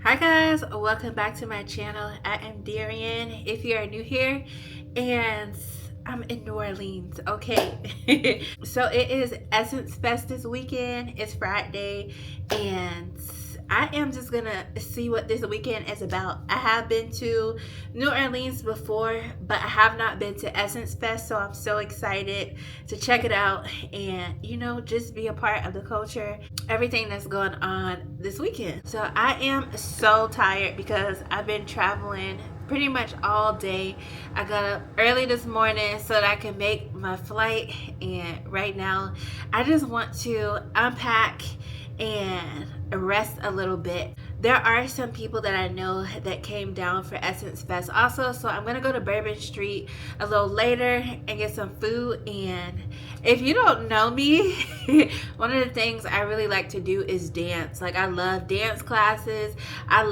Hi guys, welcome back to my channel. I am Darian if you are new here, and I'm in New Orleans. Okay. So it is Essence Fest this weekend. It's Friday, and I am just gonna see what this weekend is about. I have been to New Orleans before, but I have not been to Essence Fest, so I'm so excited to check it out and just be a part of the culture, everything that's going on this weekend. So I am so tired because I've been traveling pretty much all day. I got up early this morning so that I can make my flight, and right now I just want to unpack and rest a little bit. There are some people that I know that came down for Essence Fest also, so I'm gonna go to Bourbon Street a little later and get some food. And if you don't know me, one of the things I really like to do is dance. Like, I love dance classes. I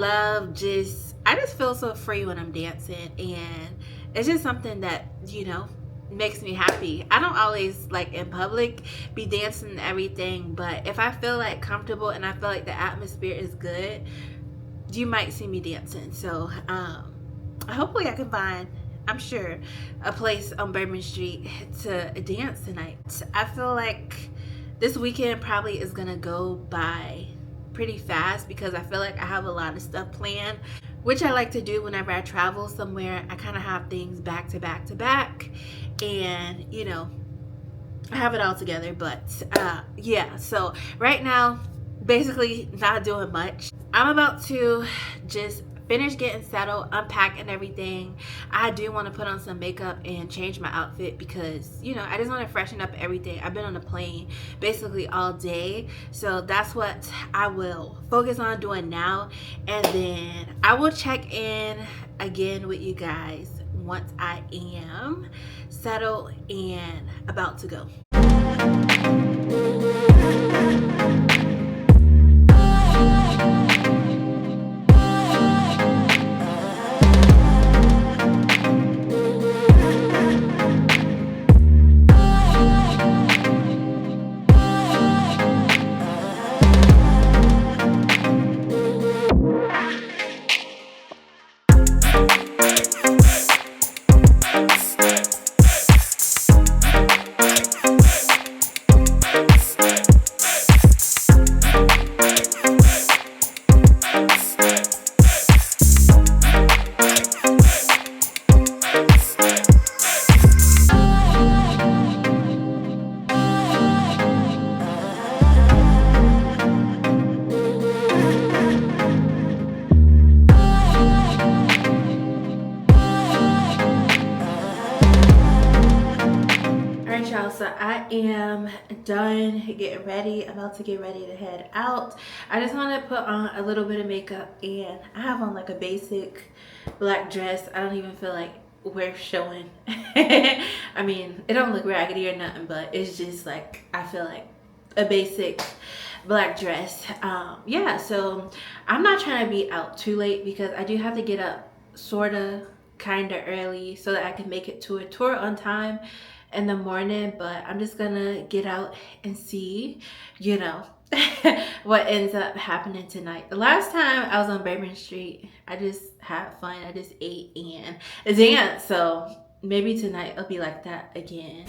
just feel so free when I'm dancing, and it's just something that makes me happy. I don't always, like, in public be dancing and everything, but if I feel like comfortable and I feel like the atmosphere is good, you might see me dancing. So hopefully I can find, I'm sure, a place on Bourbon Street to dance tonight. I feel like this weekend probably is gonna go by pretty fast because I feel like I have a lot of stuff planned, which I like to do whenever I travel somewhere. I kind of have things back to back to back, and I have it all together. But yeah, so right now, basically not doing much. I'm about to just finish getting settled, unpack and everything. I do want to put on some makeup and change my outfit because I just want to freshen up everything. I've been on a plane basically all day, so that's what I will focus on doing now, and then I will check in again with you guys once I am settled and about to go. So I am done getting ready. I'm about to get ready to head out. I just want to put on a little bit of makeup, and I have on like a basic black dress. I don't even feel like we're showing. I mean, it don't look raggedy or nothing, but it's just like, I feel like a basic black dress. Yeah, so I'm not trying to be out too late because I do have to get up sorta kinda early so that I can make it to a tour on time in the morning. But I'm just gonna get out and see, what ends up happening tonight. The last time I was on Bourbon Street, I just had fun. I just ate and danced. So maybe tonight it'll be like that again.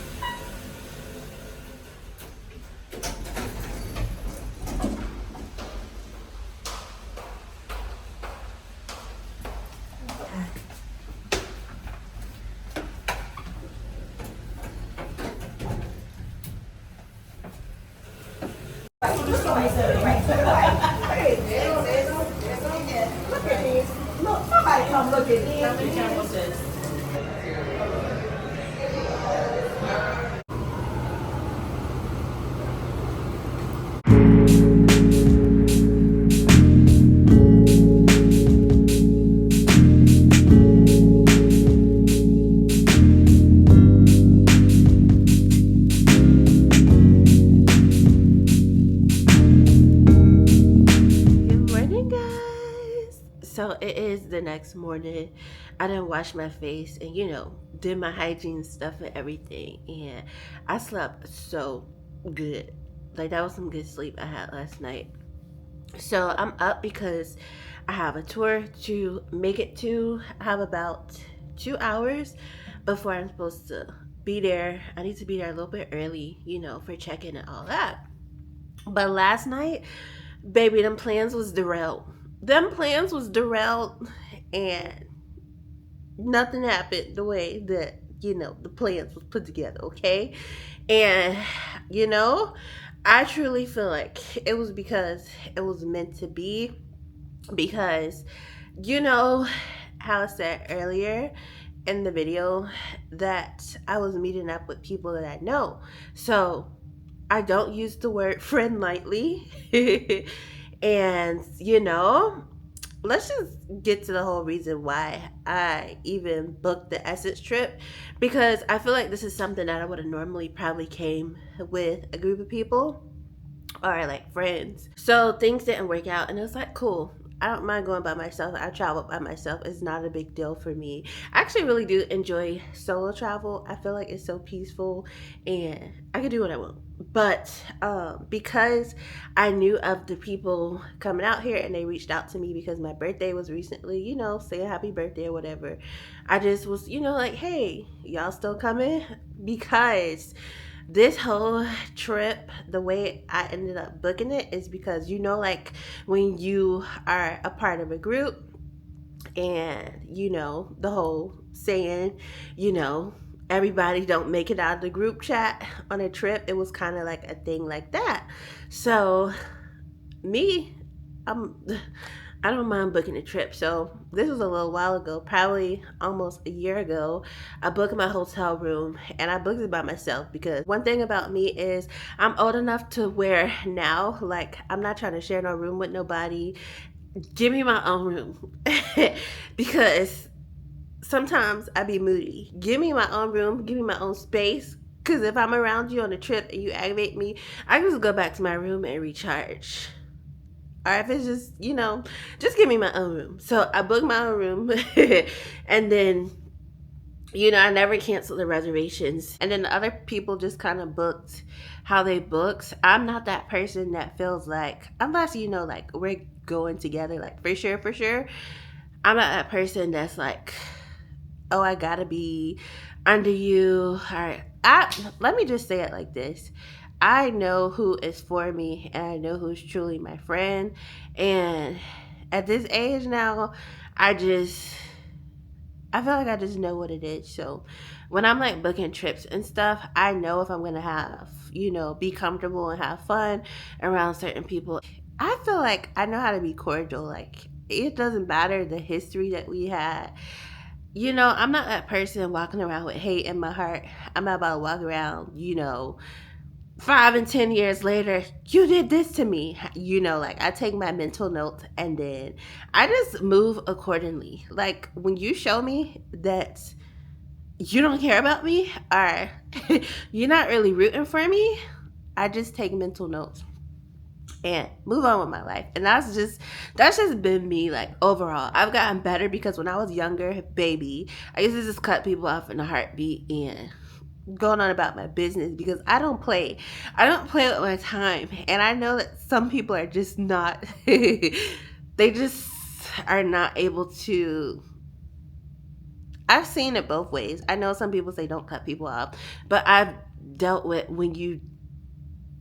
Somebody come look at these. Good morning, guys. So it is the next morning. I done washed my face and did my hygiene stuff and everything, and I slept so good. Like that was some good sleep I had last night. So I'm up because I have a tour to make it to. I have about 2 hours before I'm supposed to be there. I need to be there a little bit early, for check-in and all that. But last night, baby, them plans was derailed. Them plans was derailed, and nothing happened the way that the plans was put together. Okay, and you know, I truly feel like it was because it was meant to be. Because you know how I said earlier in the video that I was meeting up with people that I know. So I don't use the word friend lightly. And let's just get to the whole reason why I even booked the Essence trip, because I feel like this is something that I would have normally probably came with a group of people or like friends. So things didn't work out, and it was like, cool. I don't mind going by myself. I travel by myself. It's not a big deal for me. I actually really do enjoy solo travel. I feel like it's so peaceful and I can do what I want. But because I knew of the people coming out here and they reached out to me because my birthday was recently, saying happy birthday or whatever, I just was, like, hey, y'all still coming? Because this whole trip, the way I ended up booking it is because like when you are a part of a group, and the whole saying, you know everybody don't make it out of the group chat on a trip. It was kind of like a thing like that. So me, I'm I don't mind booking a trip. So this was a little while ago, probably almost a year ago. I booked my hotel room and I booked it by myself because one thing about me is I'm old enough to where now, like, I'm not trying to share no room with nobody. Give me my own room. Because sometimes I be moody. Give me my own room, give me my own space. Because if I'm around you on a trip and you aggravate me, I can just go back to my room and recharge. Or if it's just, just give me my own room. So I booked my own room. And then, I never canceled the reservations. And then the other people just kind of booked how they booked. I'm not that person that feels like, unless, like we're going together, like for sure. I'm not that person that's like, oh, I gotta be under you. All right. Let me just say it like this. I know who is for me and I know who's truly my friend. And at this age now, I feel like I just know what it is. So when I'm like booking trips and stuff, I know if I'm gonna have, be comfortable and have fun around certain people. I feel like I know how to be cordial. Like, it doesn't matter the history that we had. I'm not that person walking around with hate in my heart. I'm not about to walk around, 5 and 10 years later, you did this to me. Like, I take my mental notes and then I just move accordingly. Like, when you show me that you don't care about me or you're not really rooting for me, I just take mental notes and move on with my life. And that's just been me. Like, overall, I've gotten better because when I was younger, baby, I used to just cut people off in a heartbeat, and going on about my business because I don't play. I don't play with my time. And I know that some people are just not, they just are not able to. I've seen it both ways. I know some people say don't cut people off, but I've dealt with when you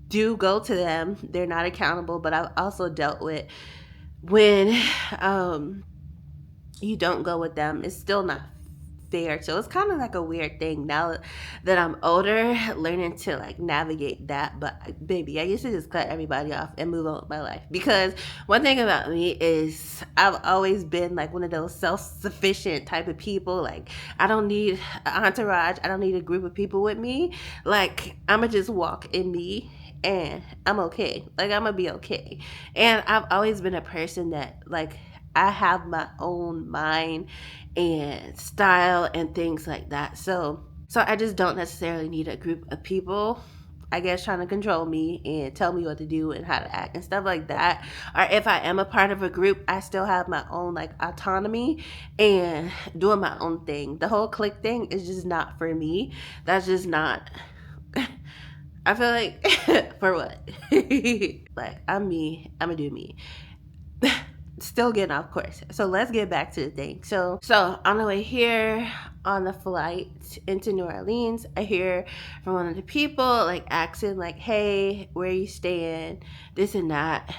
do go to them, they're not accountable. But I've also dealt with when you don't go with them, it's still not fair. So it's kind of like a weird thing now that I'm older, learning to like navigate that. But baby, I used to just cut everybody off and move on with my life. Because one thing about me is I've always been like one of those self-sufficient type of people. Like I don't need an entourage. I don't need a group of people with me. Like I'ma just walk in me and I'm okay. Like I'm gonna be okay. And I've always been a person that like I have my own mind and style and things like that. So I just don't necessarily need a group of people, I guess, trying to control me and tell me what to do and how to act and stuff like that. Or if I am a part of a group, I still have my own like autonomy and doing my own thing. The whole clique thing is just not for me. That's just not. I feel like for what? Like I'm me. I'm gonna do me. Still getting off course. So let's get back to the thing. So on the way here on the flight into New Orleans, I hear from one of the people like asking like, "Hey, where are you staying?" This and that.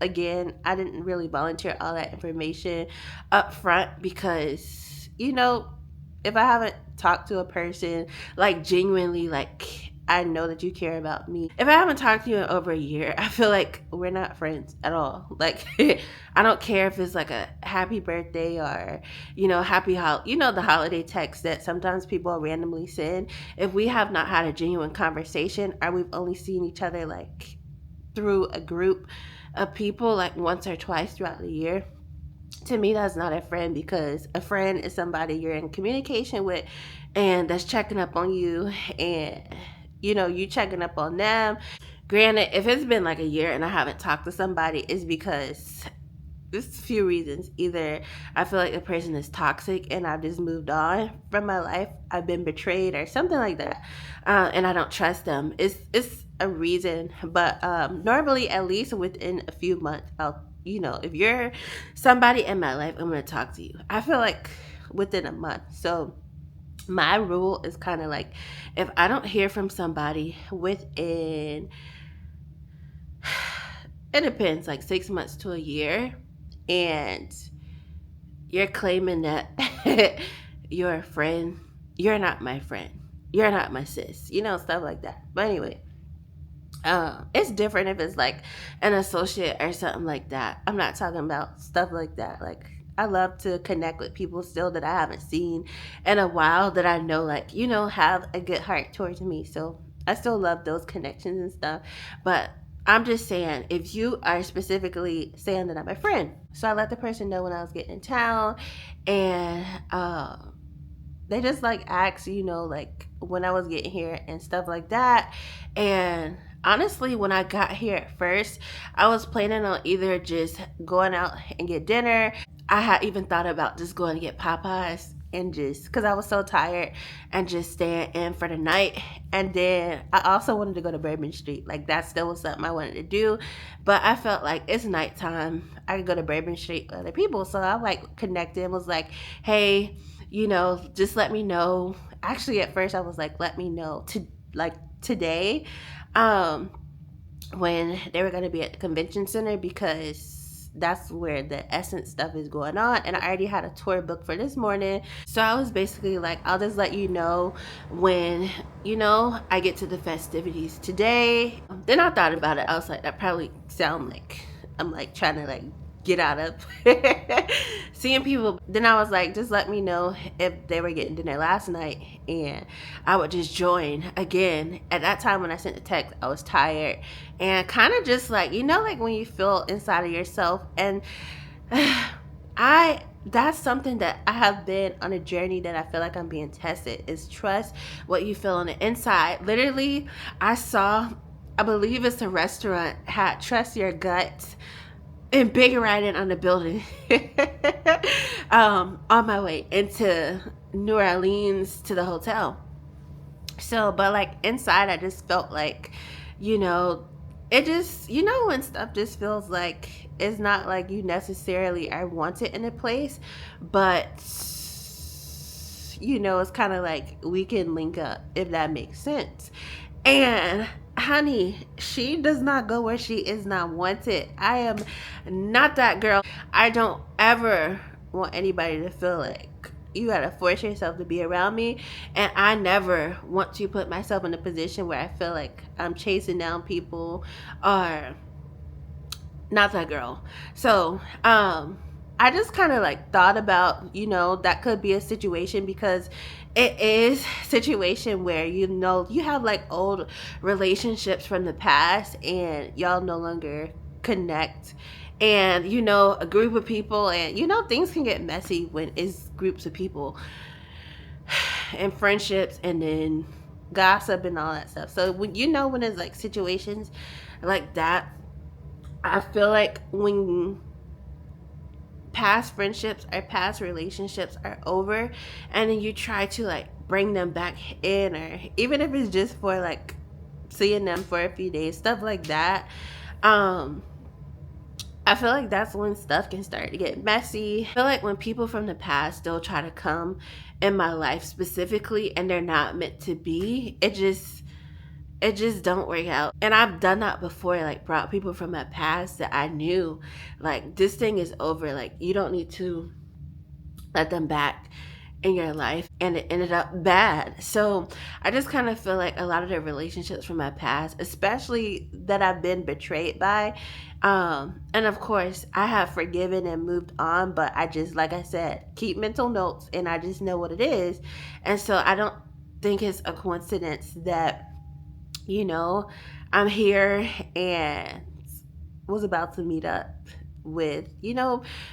Again, I didn't really volunteer all that information up front because if I haven't talked to a person like genuinely like I know that you care about me. If I haven't talked to you in over a year, I feel like we're not friends at all. Like, I don't care if it's like a happy birthday or, the holiday text that sometimes people randomly send. If we have not had a genuine conversation or we've only seen each other like through a group of people like once or twice throughout the year, to me that's not a friend, because a friend is somebody you're in communication with and that's checking up on you, and you checking up on them. Granted, if it's been like a year and I haven't talked to somebody, it's because there's a few reasons. Either I feel like the person is toxic and I've just moved on from my life, I've been betrayed or something like that, and I don't trust them. It's a reason. But normally at least within a few months, if you're somebody in my life, I'm going to talk to you. I feel like within a month. So my rule is kind of like, if I don't hear from somebody within, it depends, like 6 months to a year, and you're claiming that you're a friend, you're not my friend, you're not my sis, stuff like that. But anyway, it's different if it's like an associate or something like that. I'm not talking about stuff like that. Like, I love to connect with people still that I haven't seen in a while, that I know like, have a good heart towards me. So I still love those connections and stuff. But I'm just saying, if you are specifically saying that I'm a friend, so I let the person know when I was getting in town, and they just like asked, like when I was getting here and stuff like that. And honestly, when I got here at first, I was planning on either just going out and get dinner. I had even thought about just going to get Popeyes and just because I was so tired, and just staying in for the night. And then I also wanted to go to Bourbon Street. Like that still was something I wanted to do. But I felt like it's nighttime. I could go to Bourbon Street with other people. So I like connected and was like, hey, just let me know. Actually, at first I was like, let me know to like today, when they were going to be at the convention center, because that's where the Essence stuff is going on, and I already had a tour booked for this morning. So I was basically like, I'll just let you know when I get to the festivities today. Then I thought about it. I was like, that probably sound like I'm like trying to like get out of seeing people. Then I was like, just let me know if they were getting dinner last night, and I would just join. Again, at that time when I sent the text, I was tired and kind of just like, like when you feel inside of yourself. And that's something that I have been on a journey that I feel like I'm being tested, is trust what you feel on the inside. Literally, I believe it's a restaurant, had trust your gut and big writing on the building on my way into New Orleans to the hotel. So, but like inside, I just felt like, you know, it just, when stuff just feels like it's not like you necessarily I want it in a place, but it's kind of like we can link up if that makes sense. And honey, she does not go where she is not wanted. I am not that girl. I don't ever want anybody to feel like you gotta force yourself to be around me. And I never want to put myself in a position where I feel like I'm chasing down people or not that girl. So, I just kind of like thought about, that could be a situation because it is a situation where you have like old relationships from the past and y'all no longer connect, and a group of people, and things can get messy when it's groups of people and friendships, and then gossip and all that stuff. So when it's like situations like that, I feel like when past friendships or past relationships are over, and then you try to like bring them back in, or even if it's just for like seeing them for a few days, stuff like that, I feel like that's when stuff can start to get messy. I feel like when people from the past still try to come in my life specifically and they're not meant to be, it just don't work out. And I've done that before, like brought people from my past that I knew like this thing is over, like you don't need to let them back in your life, and it ended up bad. So I just kind of feel like a lot of the relationships from my past, especially that I've been betrayed by, and of course I have forgiven and moved on, but I just, like I said, keep mental notes and I just know what it is. And so I don't think it's a coincidence that you know, I'm here and was about to meet up with,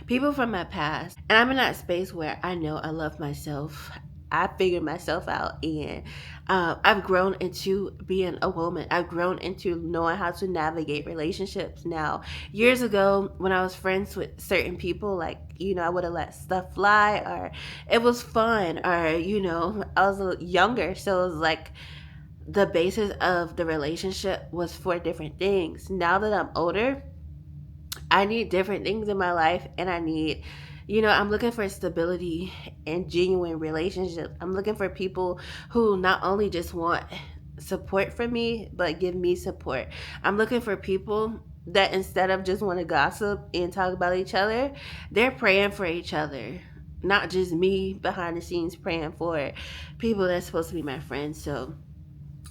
people from my past. And I'm in that space where I know I love myself. I figured myself out, and I've grown into being a woman. I've grown into knowing how to navigate relationships now. Years ago, when I was friends with certain people, like, I would have let stuff fly, or it was fun, or, I was a little younger. So it was like, the basis of the relationship was for different things. Now that I'm older, I need different things in my life, and I'm looking for stability and genuine relationships. I'm looking for people who not only just want support from me, but give me support. I'm looking for people that instead of just want to gossip and talk about each other, they're praying for each other. Not just me behind the scenes praying for people that's supposed to be my friends. So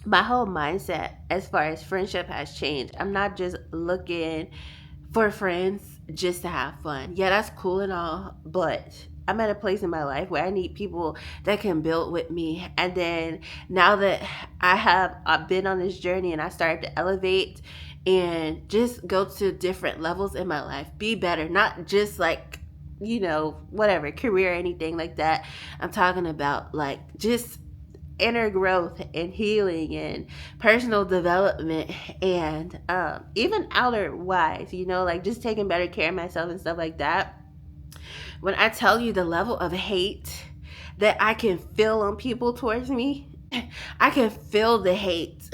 my whole mindset as far as friendship has changed. I'm not just looking for friends just to have fun. Yeah, that's cool and all, but I'm at a place in my life where I need people that can build with me. And then now that I've been on this journey and I started to elevate and just go to different levels in my life, be better, not just like whatever career or anything like that. I'm talking about like just inner growth and healing and personal development, and even outer wise, like just taking better care of myself and stuff like that. When I tell you the level of hate that I can feel on people towards me, I can feel the hate.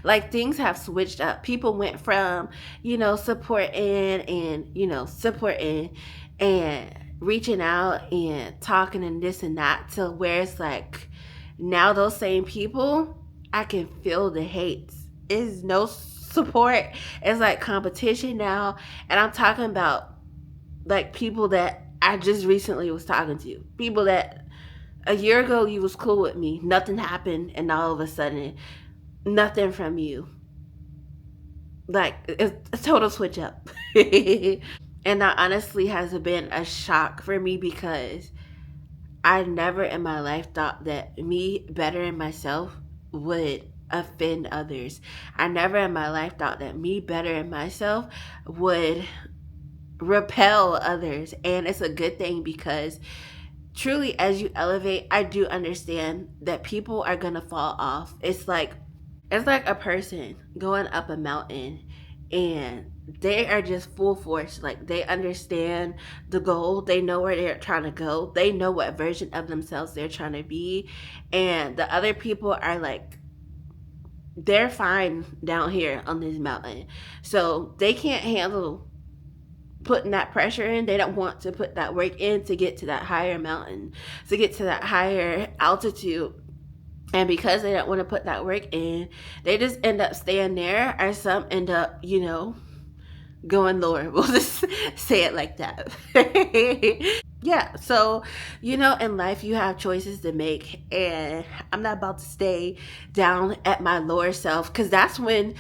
Like things have switched up. People went from, supporting and, supporting and reaching out and talking and this and that, to where it's like now those same people, I can feel the hate. Is no support. It's like competition now. And I'm talking about like people that I just recently was talking to. People that a year ago you was cool with me. Nothing happened, and all of a sudden nothing from you. Like it's a total switch up. And that honestly has been a shock for me because I never in my life thought that me bettering myself would offend others. I never in my life thought that me bettering myself would repel others. And it's a good thing because truly, as you elevate, I do understand that people are going to fall off. It's like a person going up a mountain, and they are just full force. Like, they understand the goal, they know where they're trying to go, they know what version of themselves they're trying to be. And the other people are like, they're fine down here on this mountain, so they can't handle putting that pressure in. They don't want to put that work in to get to that higher mountain, to get to that higher altitude. And because they don't want to put that work in, they just end up staying there, or some end up, going lower. We'll just say it like that. Yeah, so in life you have choices to make, and I'm not about to stay down at my lower self, because that's when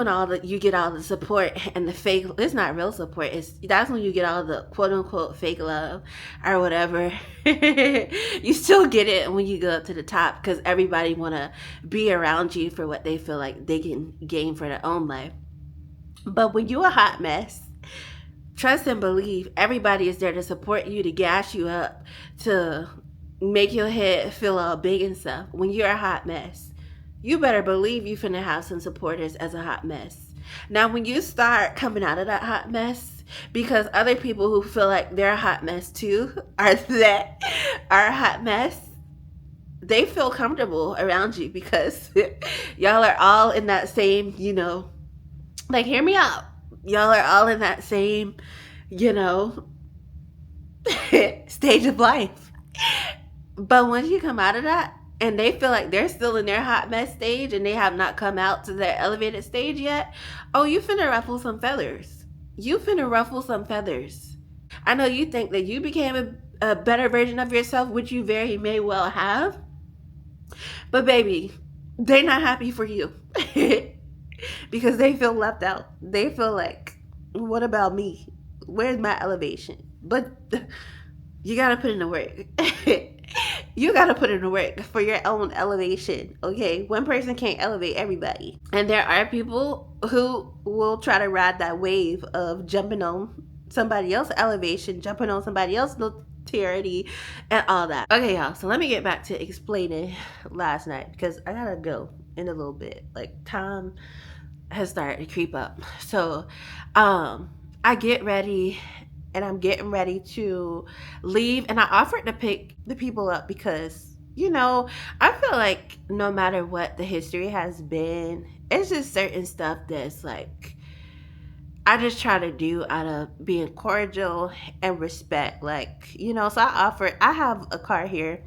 all the you get all the support and the fake. It's not real support. That's when you get all the quote unquote fake love or whatever. You still get it when you go up to the top, because everybody want to be around you for what they feel like they can gain for their own life. But when you're a hot mess, trust and believe everybody is there to support you, to gas you up, to make your head feel all big and stuff. When you're a hot mess, you better believe you finna have some supporters as a hot mess. Now, when you start coming out of that hot mess, because other people who feel like they're a hot mess too are a hot mess, they feel comfortable around you, because y'all are all in that same, like, hear me out. Y'all are all in that same, you know, stage of life. But once you come out of that and they feel like they're still in their hot mess stage and they have not come out to their elevated stage yet, oh, you finna ruffle some feathers. You finna ruffle some feathers. I know you think that you became a better version of yourself, which you very may well have. But baby, they're not happy for you. Because they feel left out. They feel like, what about me? Where's my elevation? But you gotta put in the work. You gotta put in the work for your own elevation, okay? One person can't elevate everybody. And there are people who will try to ride that wave of jumping on somebody else's elevation, jumping on somebody else's notoriety, and all that. Okay, y'all, so let me get back to explaining last night, because I gotta go in a little bit. Like, time has started to creep up. So I get ready, and I'm getting ready to leave, and I offered to pick the people up, because I feel like no matter what the history has been, it's just certain stuff that's like I just try to do out of being cordial and respect. Like, so I have a car here,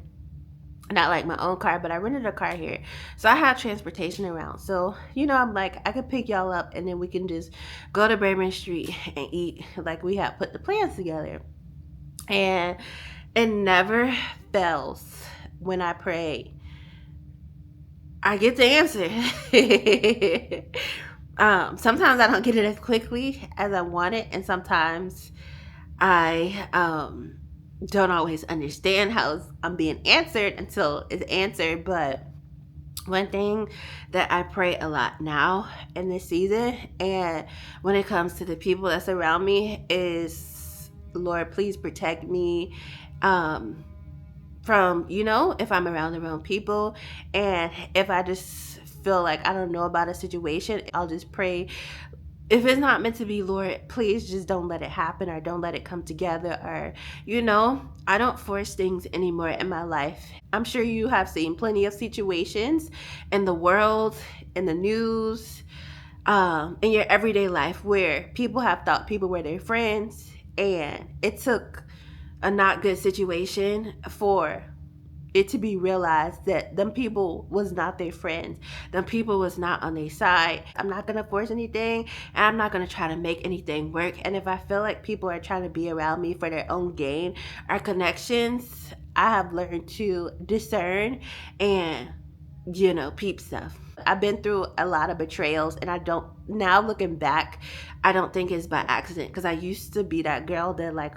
not like my own car, but I rented a car here, so I have transportation around. So I'm like, I could pick y'all up, and then we can just go to Bourbon Street and eat, like we have put the plans together. And it never fails. When I pray, I get the answer. Sometimes I don't get it as quickly as I want it, and sometimes I don't always understand how I'm being answered until it's answered. But one thing that I pray a lot now in this season, and when it comes to the people that's around me, is, Lord, please protect me from, if I'm around the wrong people, and if I just feel like I don't know about a situation, I'll just pray, if it's not meant to be, Lord, please just don't let it happen, or don't let it come together, or, I don't force things anymore in my life. I'm sure you have seen plenty of situations in the world, in the news, in your everyday life, where people have thought people were their friends, and it took a not good situation for it to be realized that them people was not their friends. Them people was not on their side. I'm not going to force anything, and I'm not going to try to make anything work. And if I feel like people are trying to be around me for their own gain or connections, I have learned to discern and, peep stuff. I've been through a lot of betrayals, and now looking back, I don't think it's by accident, because I used to be that girl that, like,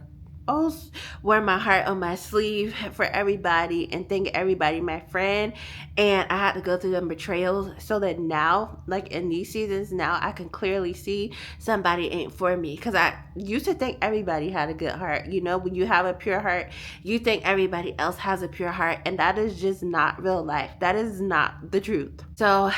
wear my heart on my sleeve for everybody and think everybody my friend. And I had to go through them betrayals, so that now, like in these seasons, now I can clearly see somebody ain't for me, because I used to think everybody had a good heart. When you have a pure heart, you think everybody else has a pure heart, and that is just not real life. That is not the truth. So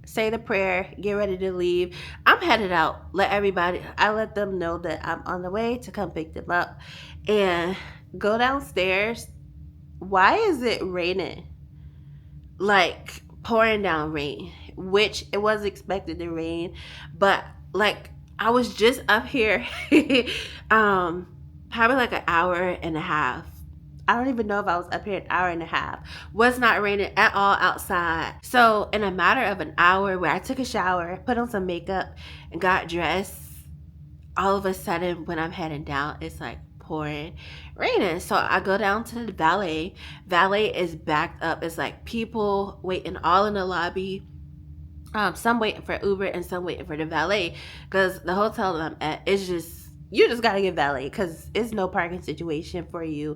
say the prayer, get ready to leave. I'm headed out. I let them know that I'm on the way to come pick them up and go downstairs. Why is it raining? Like pouring down rain, which it was expected to rain, but like I was just up here um probably like an hour and a half. I don't even know if I was up here an hour and a half. Was not raining at all outside. So in a matter of an hour where I took a shower, put on some makeup and got dressed, all of a sudden when I'm heading down, it's like pouring raining. So I go down to the valet. Valet is backed up. It's like people waiting all in the lobby. Some waiting for Uber and some waiting for the valet, because the hotel that I'm at is just, you just gotta get valet because it's no parking situation for you,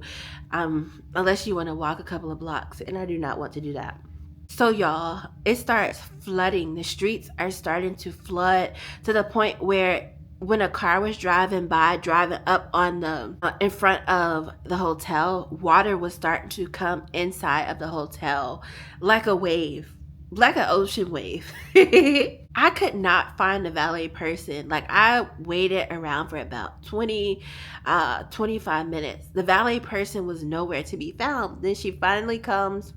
unless you want to walk a couple of blocks, and I do not want to do that. So y'all, it starts flooding. The streets are starting to flood to the point where when a car was driving by, driving up on the in front of the hotel, water was starting to come inside of the hotel like a wave, like an ocean wave. I could not find the valet person. Like I waited around for about 25 minutes. The valet person was nowhere to be found. Then she finally comes,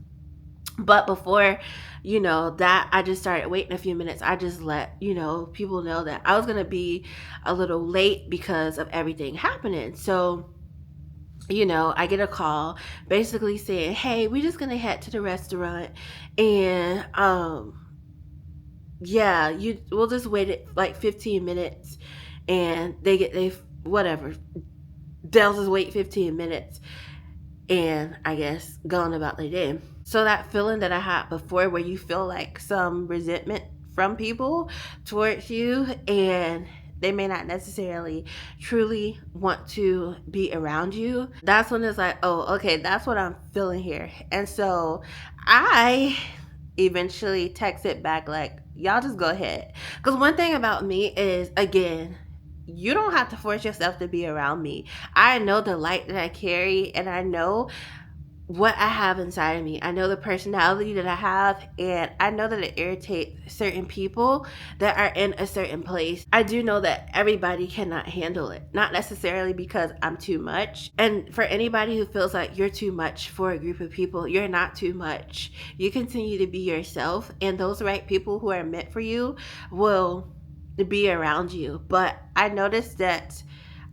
but before, that I just started waiting a few minutes. I just let, people know that I was going to be a little late because of everything happening. So, I get a call basically saying, hey, we're just going to head to the restaurant and, yeah, we'll just wait it like 15 minutes and whatever. They'll just wait 15 minutes and I guess going about their day. So that feeling that I had before where you feel like some resentment from people towards you and they may not necessarily truly want to be around you, that's when it's like, oh, okay, that's what I'm feeling here. And so I eventually texted back like, y'all just go ahead. Because one thing about me is, again, you don't have to force yourself to be around me. I know the light that I carry and I know what I have inside of me. I know the personality that I have, and I know that it irritates certain people that are in a certain place. I do know that everybody cannot handle it, not necessarily because I'm too much. And for anybody who feels like you're too much for a group of people, you're not too much. You continue to be yourself, and those right people who are meant for you will be around you. But I noticed that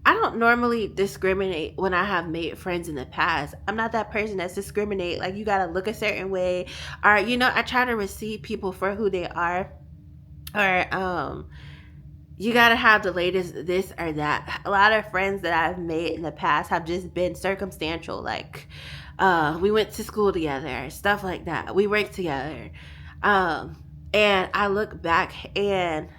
I don't normally discriminate when I have made friends in the past. I'm not that person that's discriminate. Like you gotta look a certain way, or I try to receive people for who they are, or you gotta have the latest this or that. A lot of friends that I've made in the past have just been circumstantial. Like we went to school together, stuff like that. We worked together, and I look back and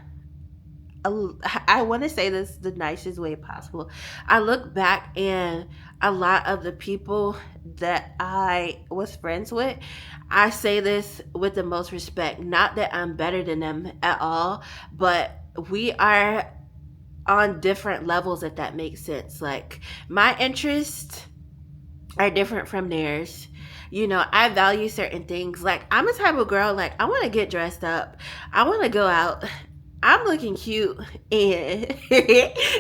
I want to say this the nicest way possible. I look back and a lot of the people that I was friends with, I say this with the most respect. Not that I'm better than them at all, but we are on different levels, if that makes sense. Like my interests are different from theirs. I value certain things. Like I'm a type of girl, like I want to get dressed up. I want to go out. I'm looking cute and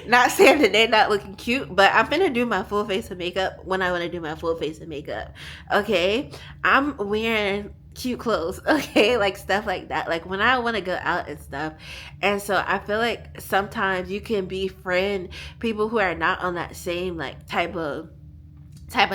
not saying that they're not looking cute, but I'm finna do my full face of makeup when I want to do my full face of makeup. Okay. I'm wearing cute clothes. Okay. Like stuff like that. Like when I want to go out and stuff. And so I feel like sometimes you can befriend people who are not on that same like type of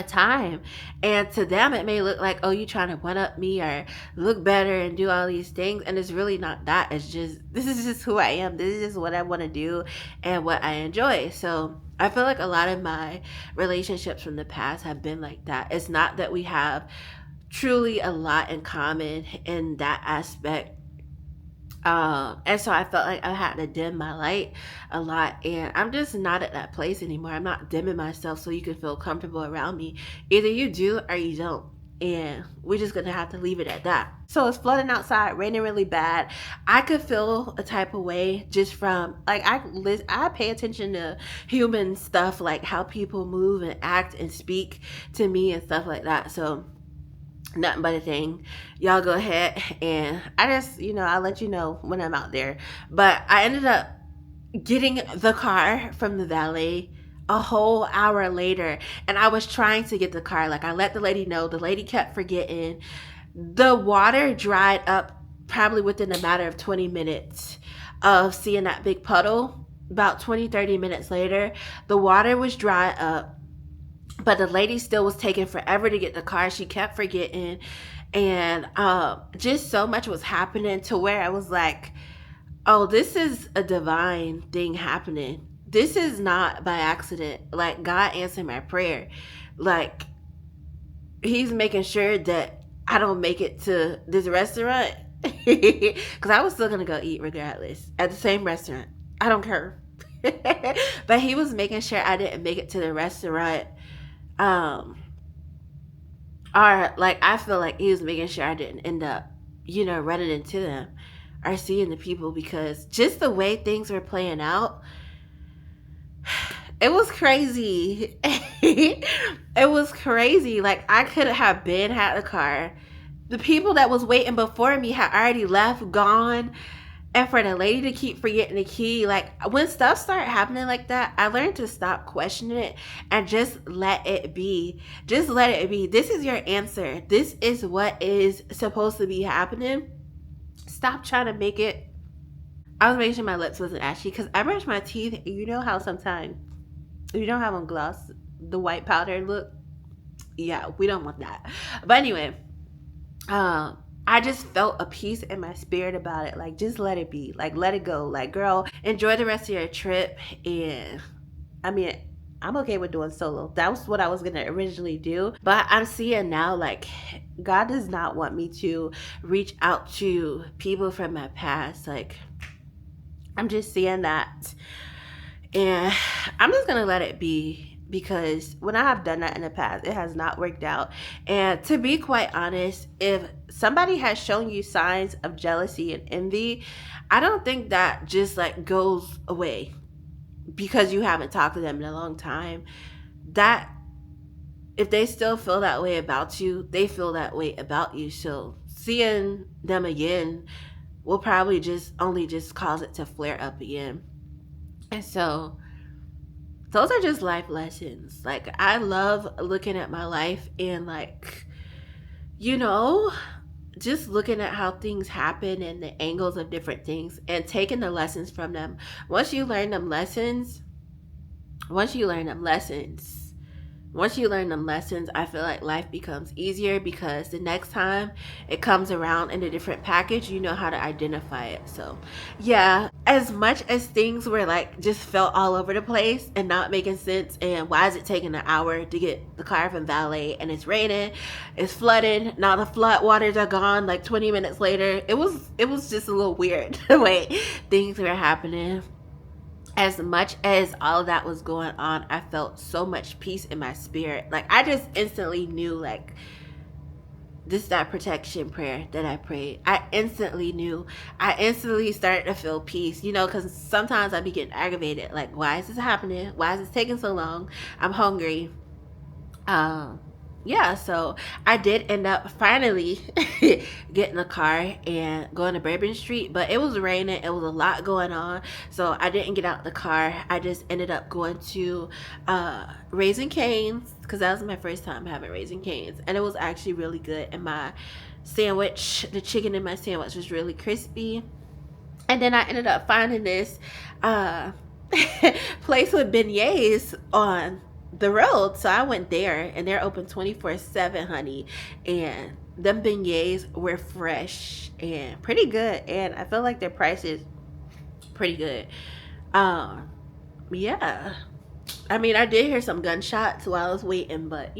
time, and to them it may look like, oh, you trying to one up me or look better and do all these things, and it's really not that. It's just, this is just who I am. This is just what I want to do and what I enjoy. So I feel like a lot of my relationships from the past have been like that. It's not that we have truly a lot in common in that aspect. And so I felt like I had to dim my light a lot, and I'm just not at that place anymore. I'm not dimming myself so you can feel comfortable around me. Either you do or you don't, and we're just gonna have to leave it at that. So it's flooding outside, raining really bad. I could feel a type of way just from like I pay attention to human stuff, like how people move and act and speak to me and stuff like that. So Nothing but a thing. Y'all go ahead, and I just, I'll let you know when I'm out there. But I ended up getting the car from the valet a whole hour later, and I was trying to get the car. Like, I let the lady know. The lady kept forgetting. The water dried up probably within a matter of 20 minutes of seeing that big puddle. About 20-30 minutes later, the water was dry up, but the lady still was taking forever to get the car. She kept forgetting, and just so much was happening to where I was like, oh, this is a divine thing happening. This is not by accident. Like, God answered my prayer. Like, he's making sure that I don't make it to this restaurant. Because I was still going to go eat regardless at the same restaurant. I don't care. But he was making sure I didn't make it to the restaurant. Or, like, I feel like he was making sure I didn't end up, running into them or seeing the people, because just the way things were playing out, it was crazy. It was crazy. Like, I could have been had the car. The people that was waiting before me had already left, gone. And for the lady to keep forgetting the key, like, when stuff started happening like that, I learned to stop questioning it and just let it be. Just let it be. This is your answer. This is what is supposed to be happening. Stop trying to make it. I was making sure my lips wasn't ashy because I brushed my teeth. You know how sometimes you don't have on gloss, the white powder look. Yeah, we don't want that. But anyway, I just felt a peace in my spirit about it. Like, just let it be. Like, let it go. Like, girl, enjoy the rest of your trip. And I mean, I'm okay with doing solo. That was what I was gonna originally do. But I'm seeing now, like, God does not want me to reach out to people from my past. Like, I'm just seeing that. And I'm just gonna let it be, because when I have done that in the past, it has not worked out. And to be quite honest, if somebody has shown you signs of jealousy and envy, I don't think that just like goes away because you haven't talked to them in a long time. That if they still feel that way about you, they feel that way about you. So seeing them again will probably just cause it to flare up again. And so those are just life lessons. Like, I love looking at my life and, like, you know, just looking at how things happen and the angles of different things and taking the lessons from them. Once you learn them lessons, once you learn them lessons, once you learn them lessons, I feel like life becomes easier, because the next time it comes around in a different package, you know how to identify it. So, yeah, as much as things were like just felt all over the place and not making sense, and why is it taking an hour to get the car from valet, and it's raining, it's flooding, now the flood waters are gone like 20 minutes later. It was just a little weird the way things were happening. As much as all of that was going on, I felt so much peace in my spirit. Like, I just instantly knew, like, this is that protection prayer that I prayed. I instantly knew. I instantly started to feel peace, because sometimes I'd be getting aggravated. Like, why is this happening? Why is this taking so long? I'm hungry. Yeah, so I did end up finally getting a car and going to Bourbon Street, but it was raining. It was a lot going on, so I didn't get out the car. I just ended up going to Raising Cane's, because that was my first time having Raising Cane's, and it was actually really good. And my sandwich, the chicken in my sandwich was really crispy. And then I ended up finding this place with beignets on the road. So I went there, and they're open 24/7, honey. And them beignets were fresh and pretty good. And I feel like their price is pretty good. Yeah. I mean, I did hear some gunshots while I was waiting, but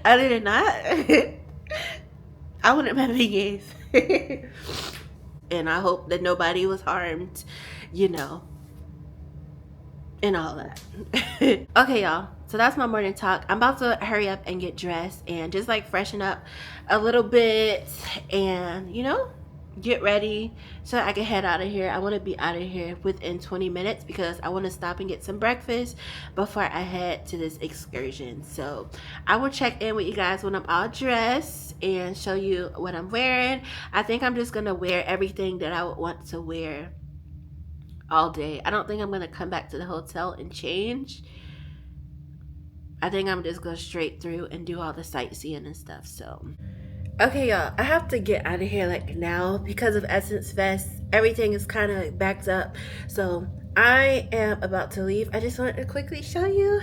other than that, I wanted my beignets. And I hope that nobody was harmed, you know, and all that. Okay, y'all. So that's my morning talk. I'm about to hurry up and get dressed and just like freshen up a little bit and, get ready so I can head out of here. I want to be out of here within 20 minutes because I want to stop and get some breakfast before I head to this excursion. So I will check in with you guys when I'm all dressed and show you what I'm wearing. I think I'm just going to wear everything that I would want to wear all day. I don't think I'm going to come back to the hotel and change. I think I'm just going straight through and do all the sightseeing and stuff. So okay, y'all, I have to get out of here like now because of Essence Fest. Everything is kind of backed up. So I am about to leave. I just wanted to quickly show you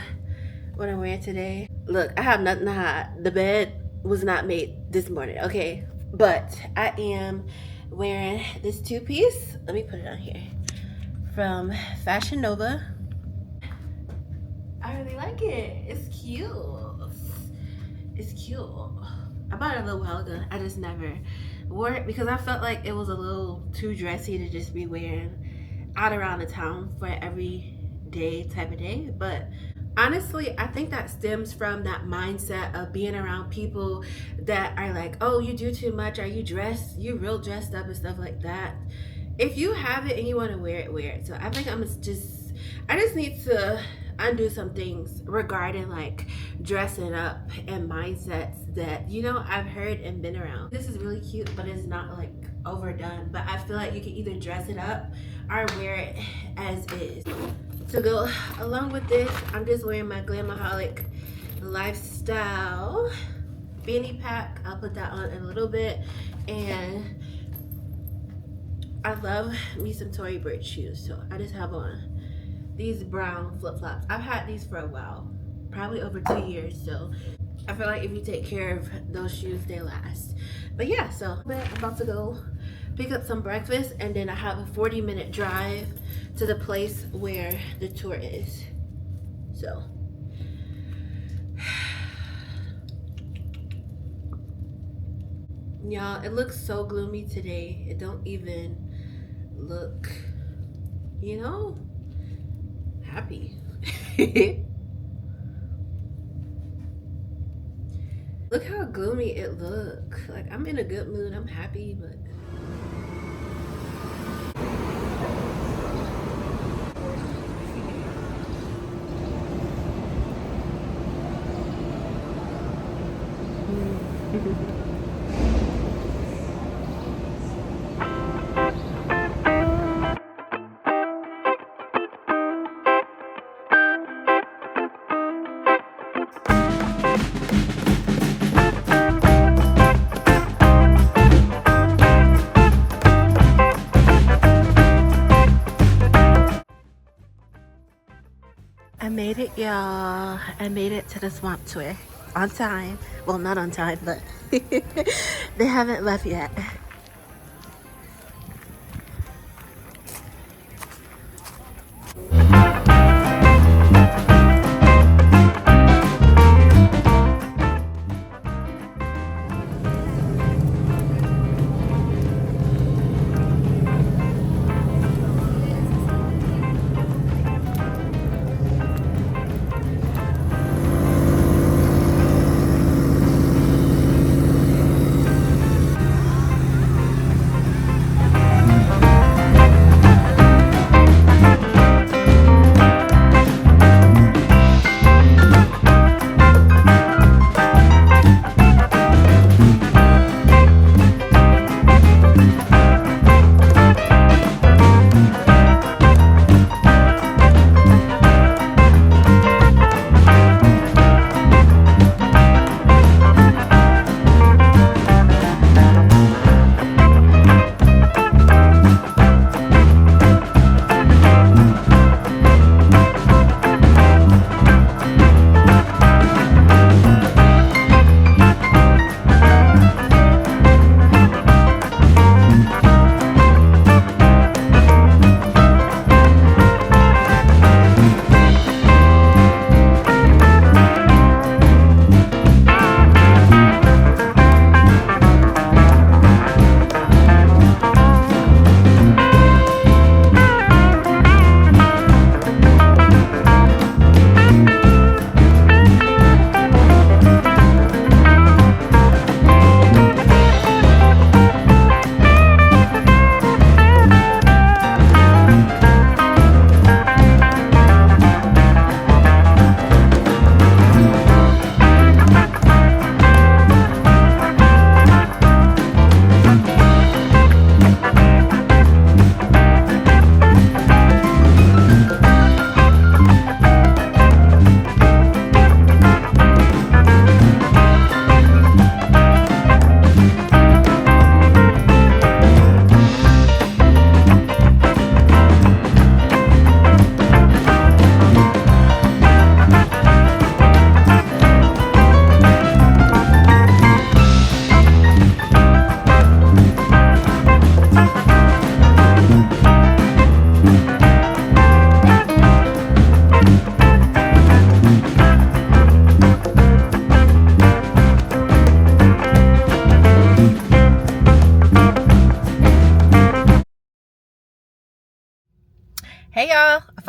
what I'm wearing today. Look, I have nothing to hide. The bed was not made this morning, okay? But I am wearing this two-piece. Let me put it on here. From Fashion Nova. I really like it. It's cute. It's cute. I bought it a little while ago. I just never wore it because I felt like it was a little too dressy to just be wearing out around the town for every day type of day. But honestly, I think that stems from that mindset of being around people that are like, oh, you do too much. Are you dressed? You real dressed up and stuff like that. If you have it and you want to wear it, wear it. So I think I just need to undo some things regarding like dressing up and mindsets that I've heard and been around. This is really cute, but it's not like overdone. But I feel like you can either dress it up or wear it as is. To go along with this, I'm just wearing my Glamaholic Lifestyle fanny pack. I'll put that on in a little bit. And I love me some Tory Burch shoes, so I just have on these brown flip-flops. I've had these for a while, probably over 2 years, so I feel like if you take care of those shoes, they last. But yeah, so I'm about to go pick up some breakfast, and then I have a 40-minute drive to the place where the tour is. So y'all, it looks so gloomy today. It don't even look, happy. Look how gloomy it look. Like, I'm in a good mood. I'm happy, but I made it, y'all. I made it to the swamp tour on time. Well, not on time, but they haven't left yet.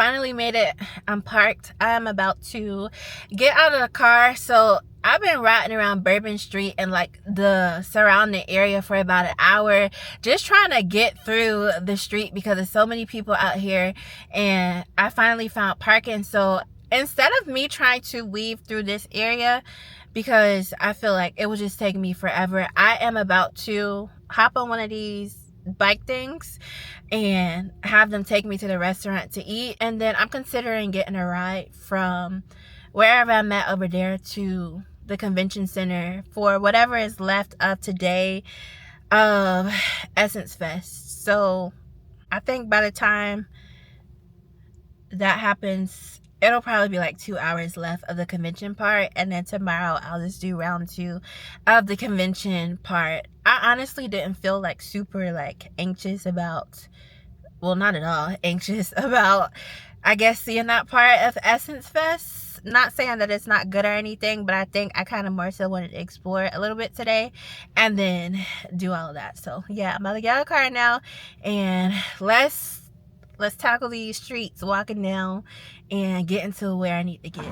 finally made it. I'm parked. I'm about to get out of the car. So I've been riding around Bourbon Street and like the surrounding area for about an hour, just trying to get through the street because there's so many people out here, and I finally found parking. So instead of me trying to weave through this area, because I feel like it will just take me forever, I am about to hop on one of these bike things and have them take me to the restaurant to eat. And then I'm considering getting a ride from wherever I'm at over there to the convention center for whatever is left of today of Essence Fest. So I think by the time that happens, it'll probably be like 2 hours left of the convention part, and then tomorrow I'll just do round 2 of the convention part. I honestly didn't feel like super like anxious about, well, not at all anxious about, I guess, seeing that part of Essence Fest. Not saying that it's not good or anything, but I think I kind of more so wanted to explore a little bit today and then do all of that. So yeah, I'm about to get out of the car now, and let's tackle these streets, walking down and getting to where I need to get.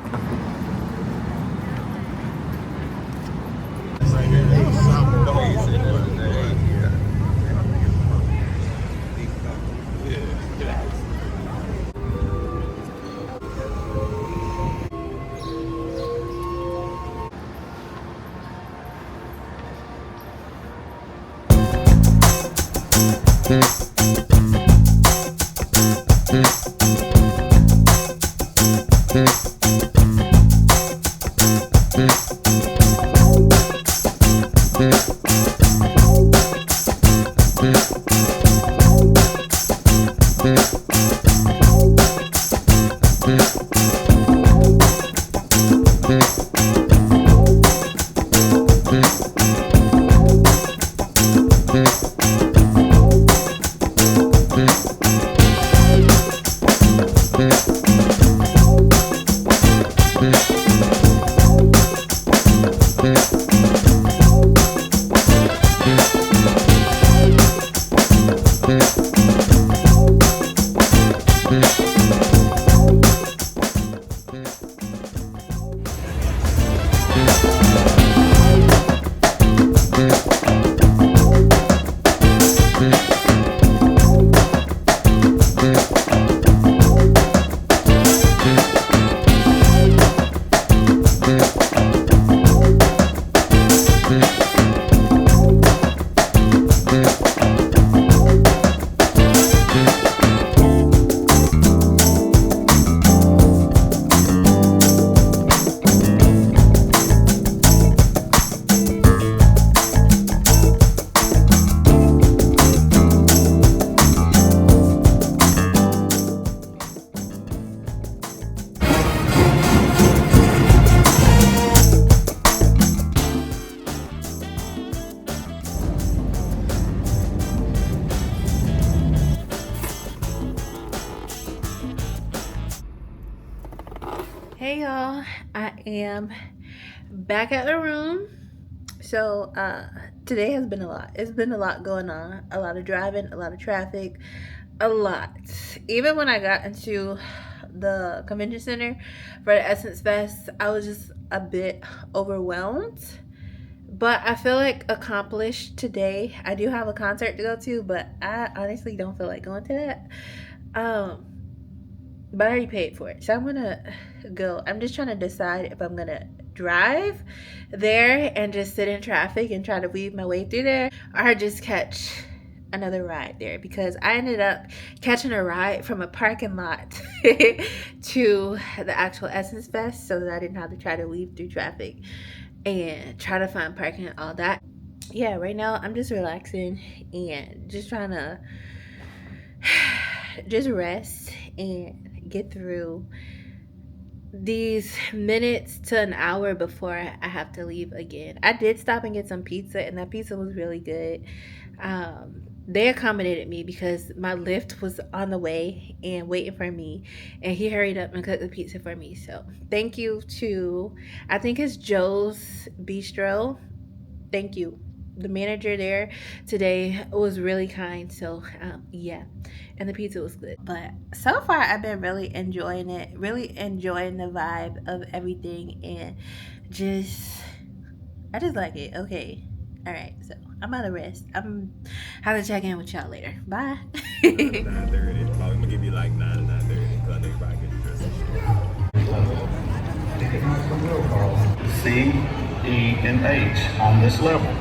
Hey y'all, I am back at the room. So today has been a lot. It's been a lot going on. A lot of driving, a lot of traffic, a lot. Even when I got into the convention center for the Essence Fest, I was just a bit overwhelmed. But I feel like accomplished today. I do have a concert to go to, but I honestly don't feel like going to that. But I already paid for it, so I'm gonna go. I'm just trying to decide if I'm gonna drive there and just sit in traffic and try to weave my way through there, or just catch another ride there, because I ended up catching a ride from a parking lot to the actual Essence Fest, so that I didn't have to try to weave through traffic and try to find parking and all that. Yeah, right now I'm just relaxing and just trying to just rest and get through these minutes to an hour before I have to leave again. I did stop and get some pizza, and that pizza was really good. They accommodated me because my Lyft was on the way and waiting for me, and he hurried up and cooked the pizza for me. So thank you to, I think it's Joe's Bistro. Thank you. the manager there today was really kind. So yeah, and the pizza was good. But so far, I've been really enjoying it. Really enjoying the vibe of everything, and just I just like it. Okay. All right. So I'm out of rest. I'm have to check in with y'all later. Bye. 9:30. I'm gonna give you like 9 to 9:30 because I think probably get dressed C, E, and H on this level.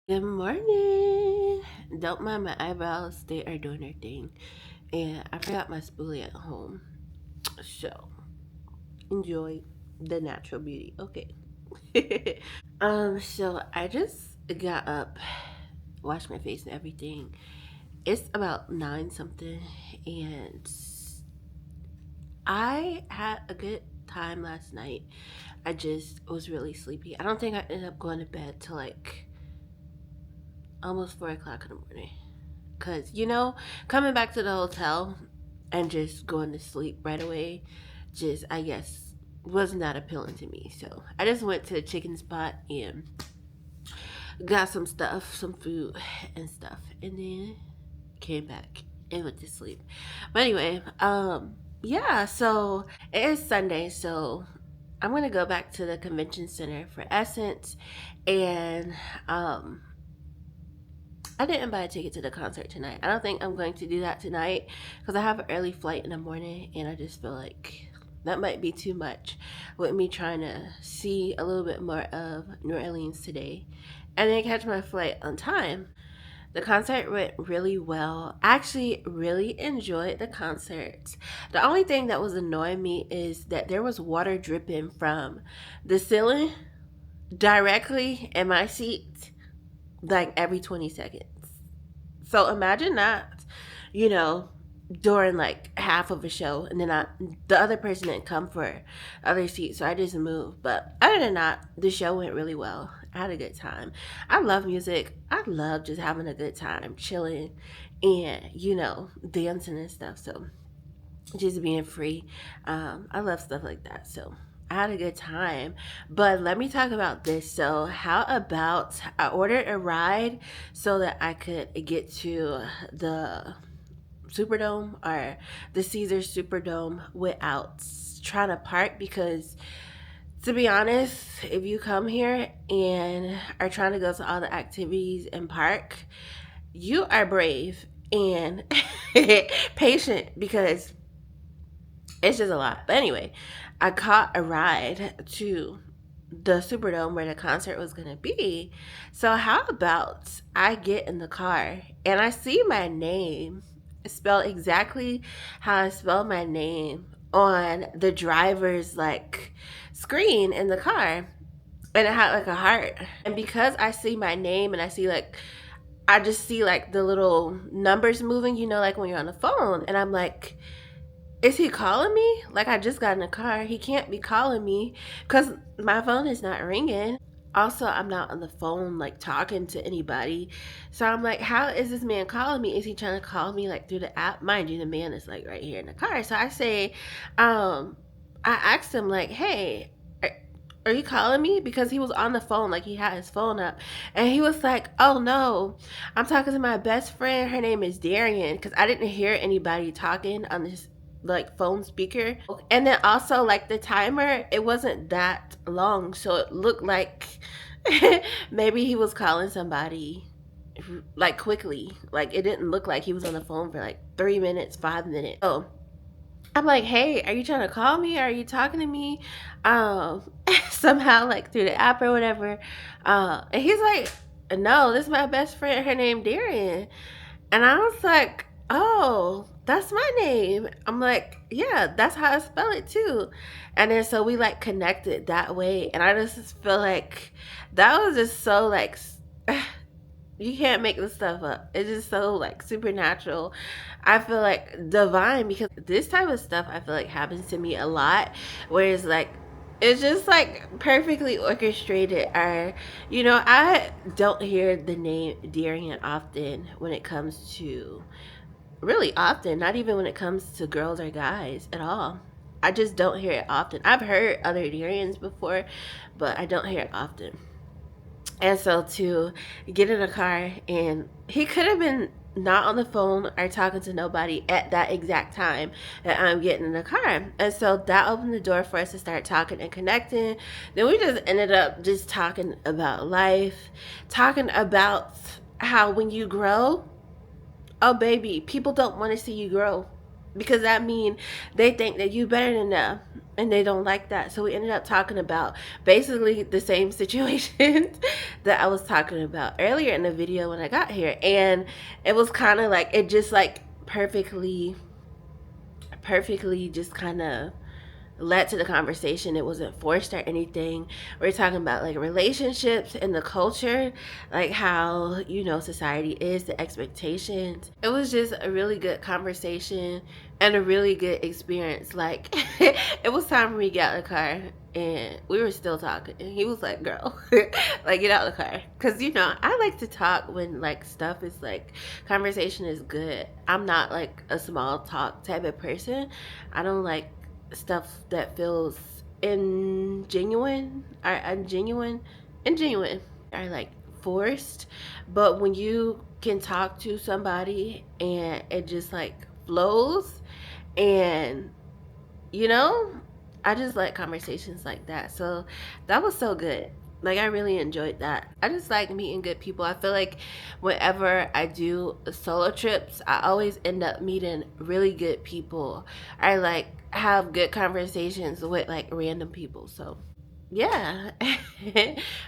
Good morning. Don't mind my eyebrows, they are doing their thing. And I forgot my spoolie at home. So enjoy the natural beauty. Okay. So I just got up, washed my face and everything. It's about 9 something, and I had a good time last night. I just was really sleepy. I don't think I ended up going to bed till like almost 4 o'clock in the morning. Cause coming back to the hotel and just going to sleep right away, just I guess was not appealing to me. So I just went to the chicken spot and got some stuff, some food and stuff, and then came back and went to sleep. But anyway, yeah. So it is Sunday, so I'm gonna go back to the convention center for Essence, and I didn't buy a ticket to the concert tonight. I don't think I'm going to do that tonight because I have an early flight in the morning, and I just feel like that might be too much with me trying to see a little bit more of New Orleans today and then catch my flight on time. The concert went really well. I actually really enjoyed the concert. The only thing that was annoying me is that there was water dripping from the ceiling directly in my seat like every 20 seconds. So imagine that, you know, during like half of a show, and then the other person didn't come for other seats, so I just moved. But other than that, the show went really well. I had a good time. I love music. I love just having a good time, chilling, and dancing and stuff. So just being free, I love stuff like that. So I had a good time. But let me talk about this. So how about I ordered a ride so that I could get to the Superdome or the Caesars Superdome without trying to park, because to be honest, if you come here and are trying to go to all the activities and park, you are brave and patient, because it's just a lot. But anyway, I caught a ride to the Superdome where the concert was going to be. So how about I get in the car and I see my name spelled exactly how I spelled my name on the driver's like screen in the car, and it had like a heart. And because I see my name and I just see like the little numbers moving, like when you're on the phone, and I'm like, is he calling me? Like, I just got in the car. He can't be calling me because my phone is not ringing. Also, I'm not on the phone, like, talking to anybody. So I'm like, how is this man calling me? Is he trying to call me, like, through the app? Mind you, the man is, like, right here in the car. So I say, I asked him, like, hey, are you calling me? Because he was on the phone, like, he had his phone up. And he was like, oh, no, I'm talking to my best friend. Her name is Darian. Because I didn't hear anybody talking on this like phone speaker. And then also like the timer, it wasn't that long, so it looked like maybe he was calling somebody like quickly. Like it didn't look like he was on the phone for like 3 minutes, 5 minutes. So I'm like, hey, are you trying to call me? Are you talking to me? Somehow like through the app or whatever. And he's like, no, this is my best friend, her name Darian. And I was like, oh, that's my name. I'm like, yeah, that's how I spell it too. And then so we like connected that way. And I just feel like that was just so like You can't make this stuff up. It's just so like supernatural. I feel like divine, because this type of stuff I feel like happens to me a lot, where it's like it's just like perfectly orchestrated. Or I don't hear the name Darian often when it comes to, really often, not even when it comes to girls or guys at all. I just don't hear it often. I've heard other Darians before, but I don't hear it often. And so to get in a car, and he could have been not on the phone or talking to nobody at that exact time that I'm getting in the car. And so that opened the door for us to start talking and connecting. Then we just ended up just talking about life, talking about how when you grow, oh baby, people don't want to see you grow, because that means they think that you better than them, and they don't like that. So we ended up talking about basically the same situation that I was talking about earlier in the video when I got here. And it was kind of like, it just like perfectly just kind of led to the conversation. It wasn't forced or anything. We're talking about like relationships and the culture, like how society is, the expectations. It was just a really good conversation and a really good experience. Like it was time for me to get out of the car, and we were still talking, and he was like, girl, like, get out of the car, because I like to talk when like stuff is like, conversation is good. I'm not like a small talk type of person. I don't like stuff that feels ingenuine or ingenuine or like forced. But when you can talk to somebody and it just like flows, and I just like conversations like that. So that was so good. Like, I really enjoyed that. I just like meeting good people. I feel like whenever I do solo trips, I always end up meeting really good people. I like have good conversations with like random people. So yeah.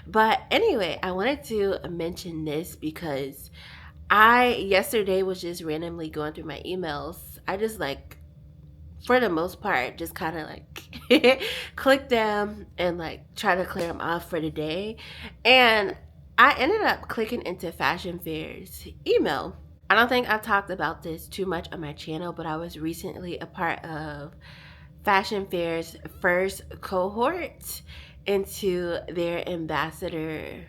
But anyway, I wanted to mention this because I yesterday was just randomly going through my emails. I just like, for the most part, just kind of like click them and like try to clear them off for the day. And I ended up clicking into Fashion Fair's email. I don't think I've talked about this too much on my channel, but I was recently a part of Fashion Fair's first cohort into their ambassador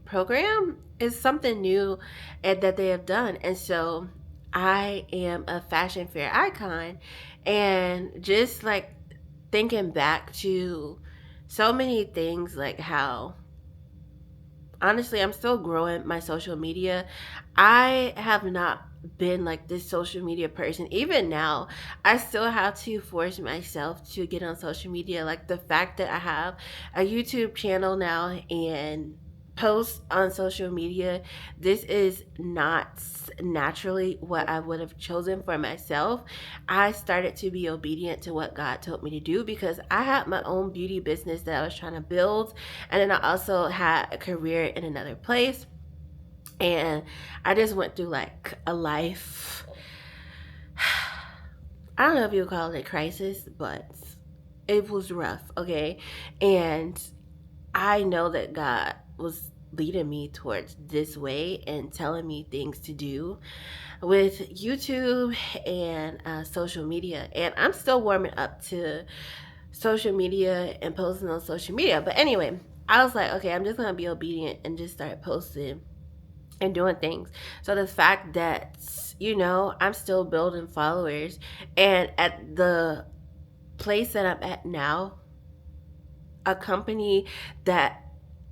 program. Is something new and that they have done. And so I am a Fashion Fair icon, and just like thinking back to so many things, like how honestly I'm still growing my social media. I have not been like this social media person. Even now, I still have to force myself to get on social media. Like the fact that I have a YouTube channel now and post on social media, this is not naturally what I would have chosen for myself. I started to be obedient to what God told me to do, because I had my own beauty business that I was trying to build, and then I also had a career in another place. And I just went through like a life, I don't know if you would call it a crisis, but it was rough, okay? And I know that God was leading me towards this way and telling me things to do with YouTube and social media. And I'm still warming up to social media and posting on social media. But anyway, I was like, okay, I'm just going to be obedient and just start posting and doing things. So the fact that, I'm still building followers, and at the place that I'm at now, a company that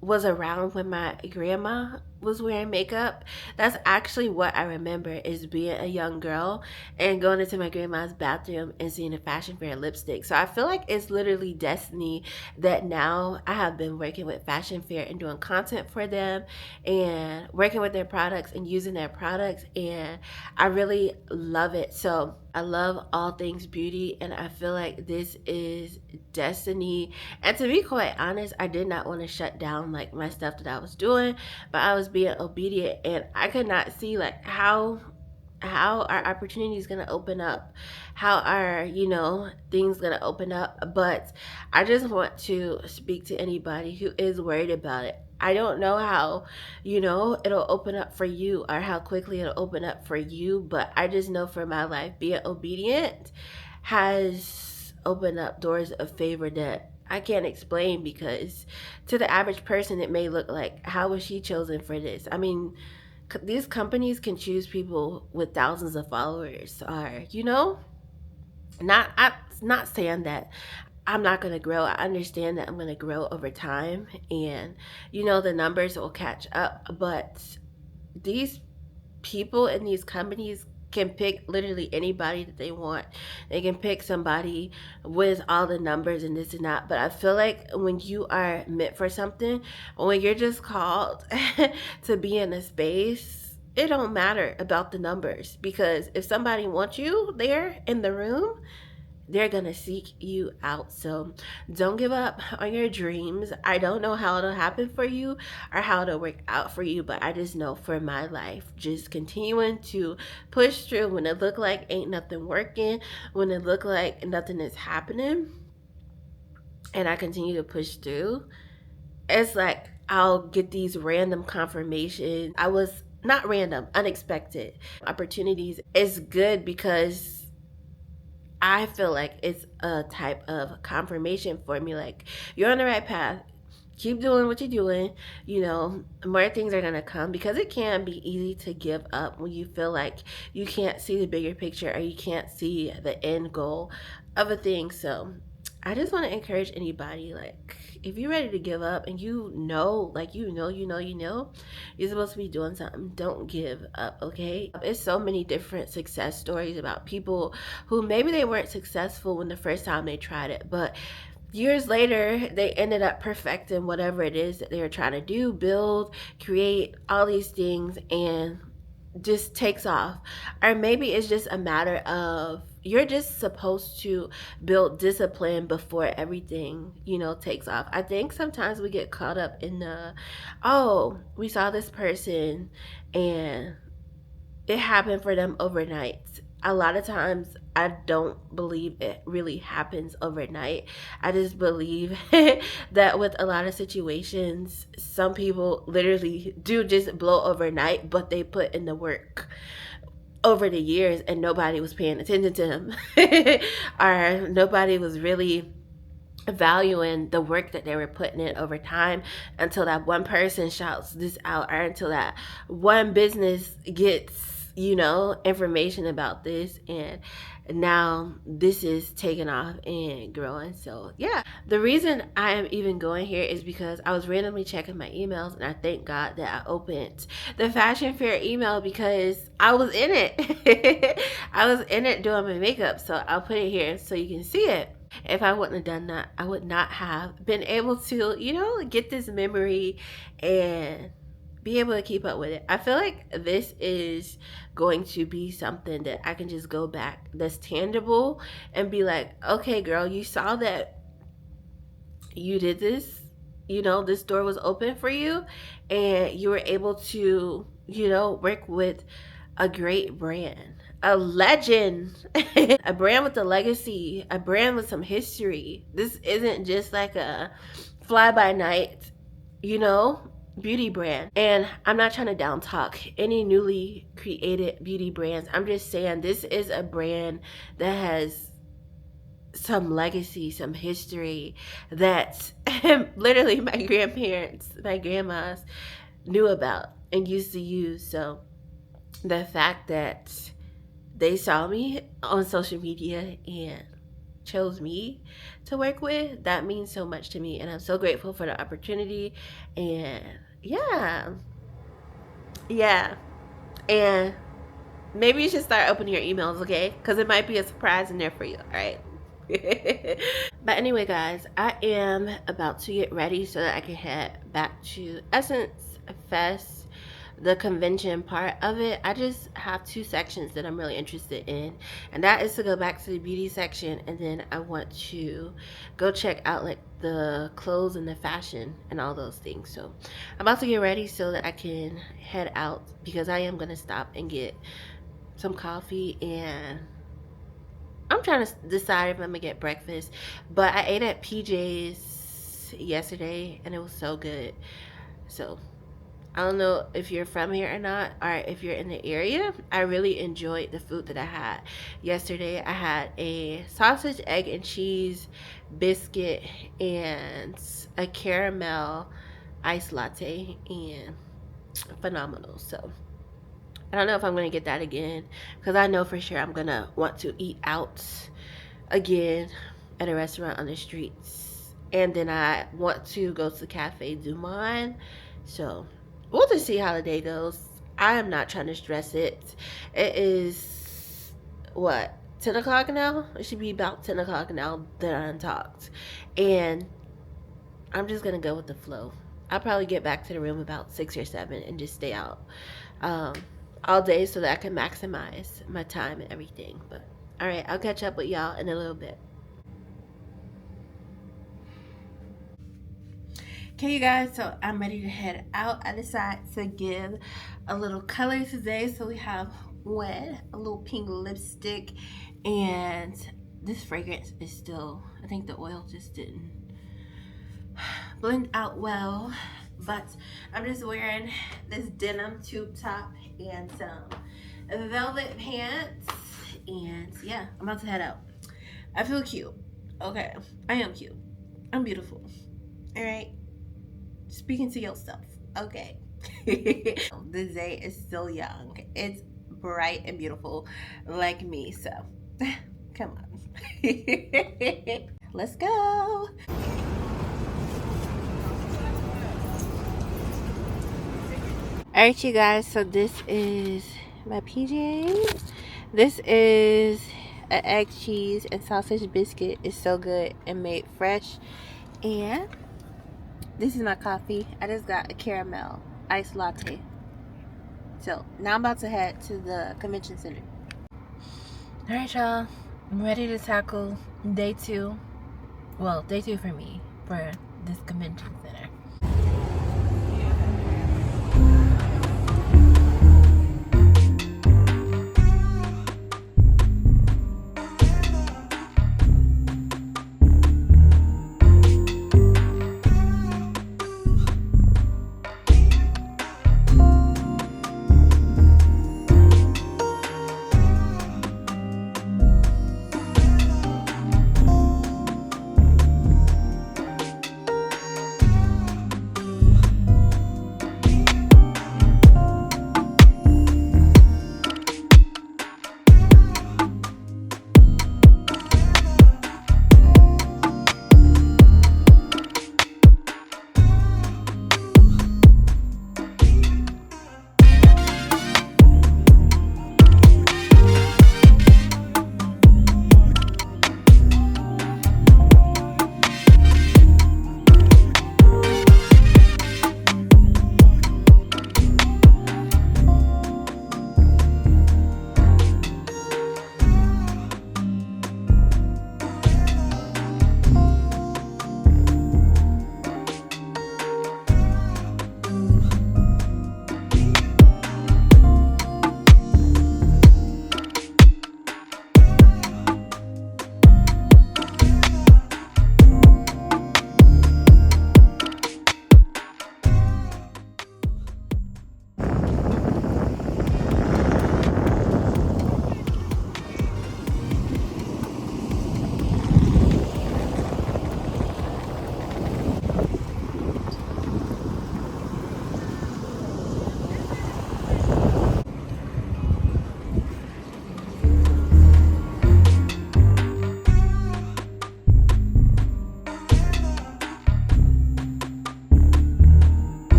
was around when my grandma was wearing makeup. That's actually what I remember, is being a young girl and going into my grandma's bathroom and seeing a Fashion Fair lipstick. So I feel like it's literally destiny that now I have been working with Fashion Fair and doing content for them and working with their products and using their products, and I really love it. So I love all things beauty, and I feel like this is destiny. And to be quite honest, I did not want to shut down like my stuff that I was doing, but I was being obedient, and I could not see like how how our opportunity is going to open up, how our, things going to open up. But I just want to speak to anybody who is worried about it. I don't know how, it'll open up for you or how quickly it'll open up for you, but I just know for my life, being obedient has opened up doors of favor that I can't explain, because to the average person, it may look like, how was she chosen for this? I mean, these companies can choose people with thousands of followers, or I'm not saying that I'm not going to grow. I understand that I'm going to grow over time, and the numbers will catch up. But these people in these companies can pick literally anybody that they want. They can pick somebody with all the numbers and this and that. But I feel like when you are meant for something, when you're just called to be in a space, it don't matter about the numbers, because if somebody wants you there in the room, they're gonna seek you out. So don't give up on your dreams. I don't know how it'll happen for you or how it'll work out for you, but I just know for my life, just continuing to push through when it look like ain't nothing working, when it look like nothing is happening, and I continue to push through. It's like I'll get these random confirmations. I was not random, unexpected opportunities. It's good because I feel like it's a type of confirmation for me. Like, you're on the right path. Keep doing what you're doing. More things are going to come, because it can be easy to give up when you feel like you can't see the bigger picture or you can't see the end goal of a thing. So, I just want to encourage anybody, like, if you're ready to give up and you're supposed to be doing something, don't give up, okay? It's so many different success stories about people who maybe they weren't successful when the first time they tried it, but years later they ended up perfecting whatever it is that they were trying to do, build, create, all these things, and just takes off. Or maybe it's just a matter of you're just supposed to build discipline before everything, takes off. I think sometimes we get caught up in oh, we saw this person and it happened for them overnight. A lot of times I don't believe it really happens overnight. I just believe that with a lot of situations, some people literally do just blow overnight, but they put in the work over the years and nobody was paying attention to them. Or nobody was really valuing the work that they were putting in over time, until that one person shouts this out, or until that one business gets information about this, and now this is taking off and growing. So yeah, the reason I am even going here is because I was randomly checking my emails, and I thank God that I opened the fashion fair email, because I was in it. I was in it doing my makeup, so I'll put it here so you can see it. If I wouldn't have done that, I would not have been able to, get this memory and be able to keep up with it. I feel like this is going to be something that I can just go back, that's tangible, and be like, okay, girl, you saw that you did this, this door was open for you, and you were able to, work with a great brand, a legend, a brand with a legacy, a brand with some history. This isn't just like a fly by night, beauty brand. And I'm not trying to down talk any newly created beauty brands. I'm just saying this is a brand that has some legacy, some history that literally my grandparents, my grandmas knew about and used to use. So the fact that they saw me on social media and chose me to work with, that means so much to me, and I'm so grateful for the opportunity. And yeah, and maybe you should start opening your emails, okay? Because it might be a surprise in there for you. All right. But anyway, guys, I am about to get ready so that I can head back to Essence Fest, the convention part of it. I just have two sections that I'm really interested in, and that is to go back to the beauty section, and then I want to go check out like the clothes and the fashion and all those things. So I'm about to get ready so that I can head out, because I am going to stop and get some coffee, and I'm trying to decide if I'm gonna get breakfast. But I ate at PJ's yesterday and it was so good. So I don't know if you're from here or not, or if you're in the area. I really enjoyed the food that I had yesterday. I had a sausage, egg, and cheese biscuit and a caramel iced latte, and phenomenal. So I don't know if I'm gonna get that again because I know for sure I'm gonna want to eat out again at a restaurant on the streets, and then I want to go to Cafe Du Monde. So we'll just see how the day goes. I am not trying to stress it. It is what, 10 o'clock now? It should be about 10 o'clock now that I'm talked, and I'm just gonna go with the flow. I'll probably get back to the room about 6 or 7 and just stay out um, all day so that I can maximize my time and everything. But all right, I'll catch up with y'all in a little bit. Okay, you guys, so I'm ready to head out. I decided to give a little color today. So we have Wed, a little pink lipstick, and this fragrance is still, I think the oil just didn't blend out well. But I'm just wearing this denim tube top and some velvet pants. And yeah, I'm about to head out. I feel cute. Okay, I am cute. I'm beautiful. All right. Speaking to yourself. Okay. The day is still young. It's bright and beautiful like me. So come on. Let's go. Alright, you guys, so this is my PJs. This is an egg, cheese, and sausage biscuit. It's so good and made fresh. And this is my coffee. I just got a caramel iced latte. So now I'm about to head to the convention center. Alright, y'all. I'm ready to tackle day 2. Well, day 2 for me for this convention center.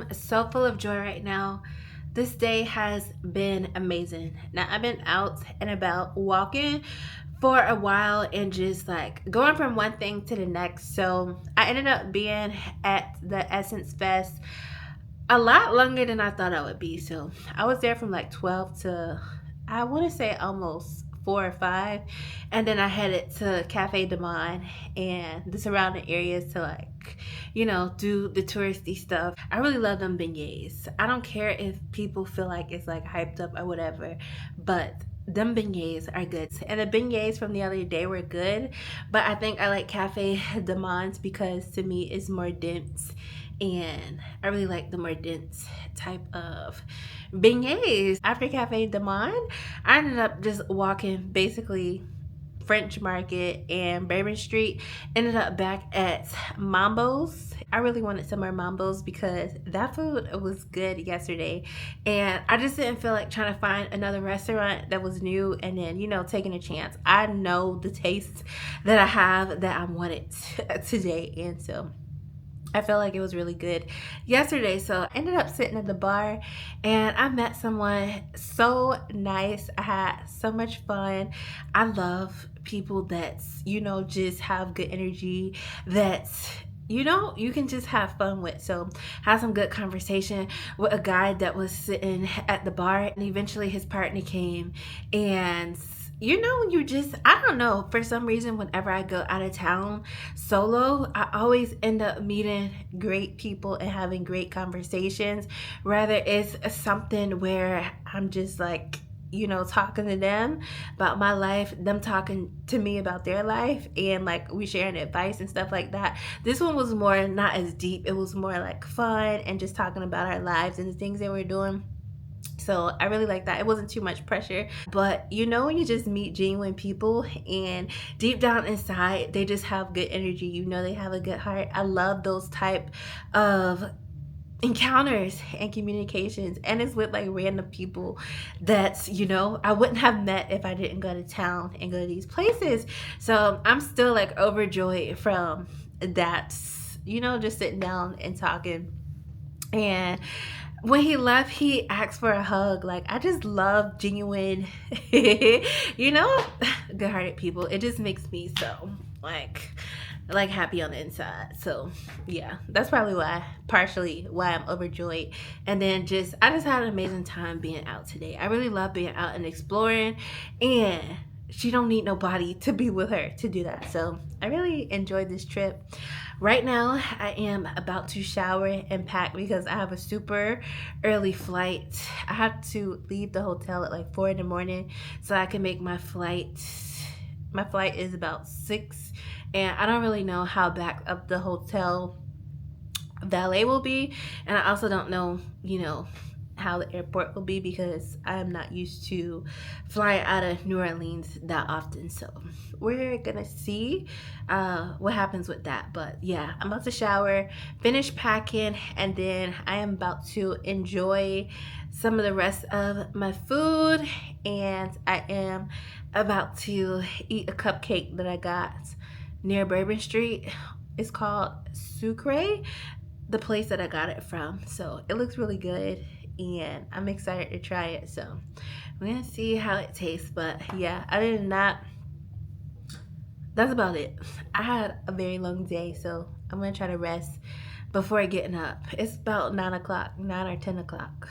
am so full of joy right now. This day has been amazing. Now, I've been out and about walking for a while and just like going from one thing to the next. So I ended up being at the Essence Fest a lot longer than I thought I would be. So I was there from like 12 to, I want to say, almost 4 or 5. And then I headed to Cafe de Monde and the surrounding areas to like, do the touristy stuff. I really love them beignets. I don't care if people feel like it's like hyped up or whatever, but them beignets are good. And the beignets from the other day were good, but I think I like Cafe de Monde because to me it's more dense, and I really like the more dense type of beignets. After Cafe de Monde, I ended up just walking basically French Market and Bourbon Street. Ended up back at Mambo's. I really wanted some more Mambo's because that food was good yesterday, and I just didn't feel like trying to find another restaurant that was new and then taking a chance. I know the taste that I have that I wanted today, and so I felt like it was really good yesterday. So I ended up sitting at the bar and I met someone so nice. I had so much fun. I love people that's, just have good energy, that's you can just have fun with. So had some good conversation with a guy that was sitting at the bar, and eventually his partner came, and I don't know, for some reason whenever I go out of town solo, I always end up meeting great people and having great conversations. Rather it's something where I'm just like, talking to them about my life, them talking to me about their life, and like we sharing advice and stuff like that. This one was more not as deep. It was more like fun and just talking about our lives and the things that we're doing. So I really like that. It wasn't too much pressure, but when you just meet genuine people and deep down inside they just have good energy, they have a good heart. I love those type of encounters and communications, and it's with like random people that's I wouldn't have met if I didn't go to town and go to these places. So I'm still like overjoyed from that, just sitting down and talking. And when he left, he asked for a hug. Like, I just love genuine, good-hearted people. It just makes me so like happy on the inside. So yeah, that's probably partially why I'm overjoyed. And then I just had an amazing time being out today. I really love being out and exploring, and she don't need nobody to be with her to do that. So I really enjoyed this trip. Right now, I am about to shower and pack because I have a super early flight. I have to leave the hotel at like 4 in the morning so I can make my flight. My flight is about 6, and I don't really know how backed up the hotel valet will be. And I also don't know, how the airport will be because I am not used to flying out of New Orleans that often. So we're gonna see what happens with that. But yeah, I'm about to shower, finish packing, and then I am about to enjoy some of the rest of my food. And I am about to eat a cupcake that I got near Bourbon Street. It's called Sucre, the place that I got it from. So it looks really good, and I'm excited to try it. So we're gonna see how it tastes. But yeah, other than that, that's about it. I had a very long day, so I'm gonna try to rest before getting up. It's about 9 o'clock, 9 or 10 o'clock.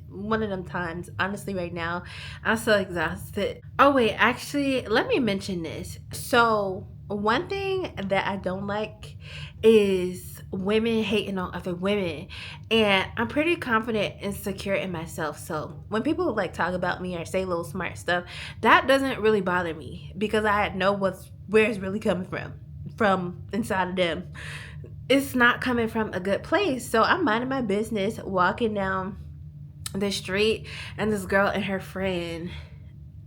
One of them times. Honestly, right now, I'm so exhausted. Oh wait, actually, let me mention this. So one thing that I don't like is women hating on other women, and I'm pretty confident and secure in myself. So when people like talk about me or say little smart stuff, that doesn't really bother me because I know where it's really coming from inside of them. It's not coming from a good place. So I'm minding my business, walking down the street, and this girl and her friend,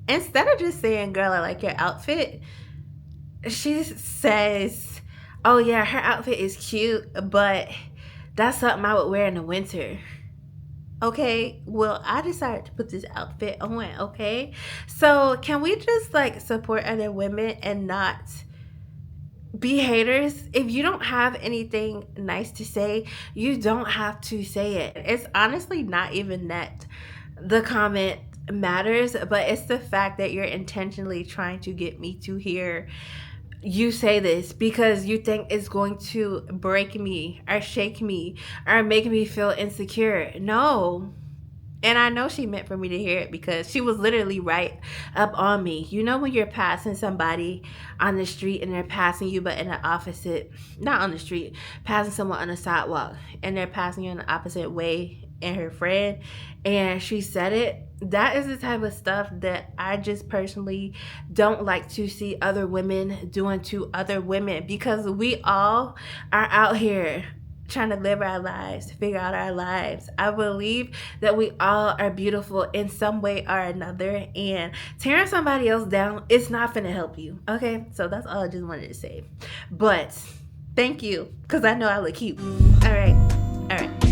instead of just saying, "Girl, I like your outfit," she says, "Oh yeah, her outfit is cute, but that's something I would wear in the winter." Okay, well, I decided to put this outfit on, okay? So can we just like support other women and not be haters. If you don't have anything nice to say, you don't have to say it. It's honestly not even that the comment matters, but it's the fact that you're intentionally trying to get me to hear you say this because you think it's going to break me or shake me or make me feel insecure. No. And I know she meant for me to hear it because she was literally right up on me. You know, when you're passing somebody on the street and they're passing you, but in the opposite, not on the street, passing someone on the sidewalk and they're passing you in the opposite way, and her friend, and she said it. That is the type of stuff that I just personally don't like to see other women doing to other women, because we all are out here trying to live our lives, figure out our lives. I believe that we all are beautiful in some way or another, and tearing somebody else down, it's not gonna help you. Okay, so that's all I just wanted to say. But thank you, because I know I look cute. All right.